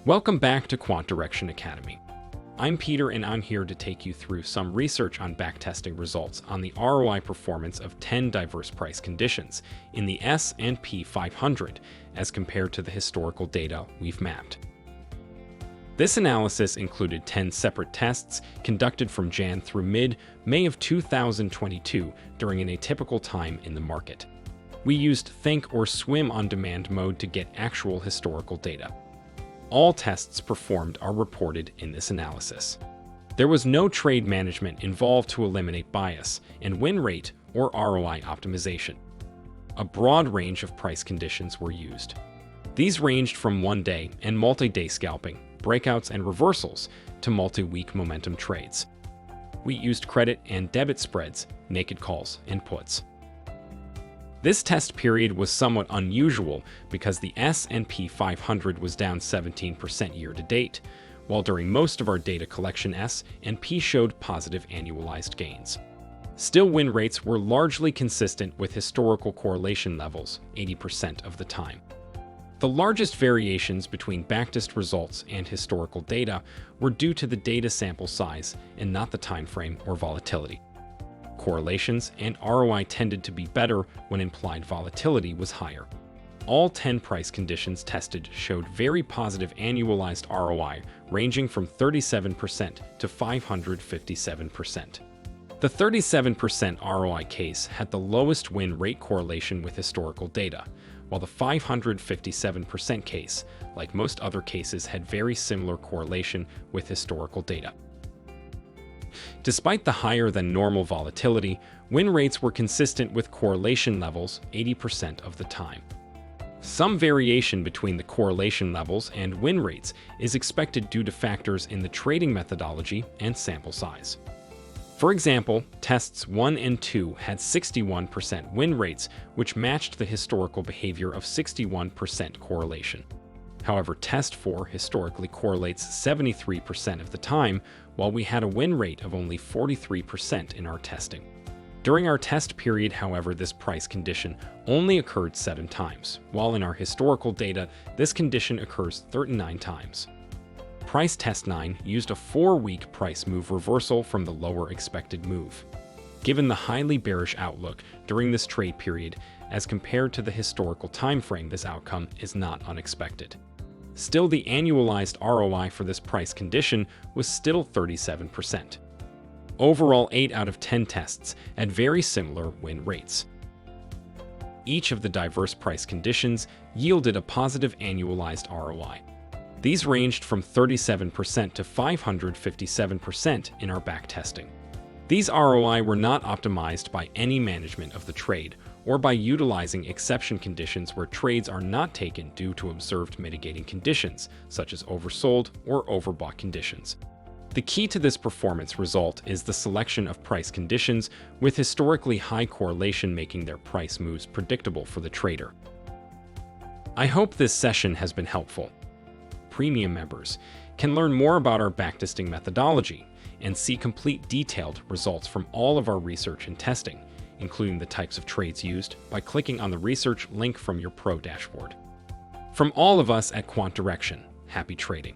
Welcome back to QuantDirection Academy. I'm Peter and I'm here to take you through some research on backtesting results on the ROI performance of 10 diverse price conditions in the S&P 500 as compared to the historical data we've mapped. This analysis included 10 separate tests conducted from Jan through mid-May of 2022 during an atypical time in the market. We used think or swim on demand mode to get actual historical data. All tests performed are reported in this analysis. There was no trade management involved to eliminate bias and win rate or ROI optimization. A broad range of price conditions were used. These ranged from one-day and multi-day scalping, breakouts and reversals, to multi-week momentum trades. We used credit and debit spreads, naked calls, and puts. This test period was somewhat unusual because the S&P 500 was down 17% year-to-date, while during most of our data collection S&P showed positive annualized gains. Still, win rates were largely consistent with historical correlation levels 80% of the time. The largest variations between backtest results and historical data were due to the data sample size and not the time frame or volatility. Correlations and ROI tended to be better when implied volatility was higher. All 10 price conditions tested showed very positive annualized ROI ranging from 37% to 557%. The 37% ROI case had the lowest win rate correlation with historical data, while the 557% case, like most other cases, had very similar correlation with historical data. Despite the higher than normal volatility, win rates were consistent with correlation levels 80% of the time. Some variation between the correlation levels and win rates is expected due to factors in the trading methodology and sample size. For example, tests 1 and 2 had 61% win rates, which matched the historical behavior of 61% correlation. However, test 4 historically correlates 73% of the time, while we had a win rate of only 43% in our testing. During our test period, however, this price condition only occurred 7 times, while in our historical data, this condition occurs 39 times. Price test 9 used a 4-week price move reversal from the lower expected move. Given the highly bearish outlook during this trade period as compared to the historical time frame, this outcome is not unexpected. Still, the annualized ROI for this price condition was still 37%. Overall, 8 out of 10 tests had very similar win rates. Each of the diverse price conditions yielded a positive annualized ROI. These ranged from 37% to 557% in our backtesting. These ROI were not optimized by any management of the trade or by utilizing exception conditions where trades are not taken due to observed mitigating conditions, such as oversold or overbought conditions. The key to this performance result is the selection of price conditions with historically high correlation, making their price moves predictable for the trader. I hope this session has been helpful. Premium members can learn more about our backtesting methodology and see complete detailed results from all of our research and testing, including the types of trades used, by clicking on the research link from your Pro dashboard. From all of us at QuantDirection, happy trading!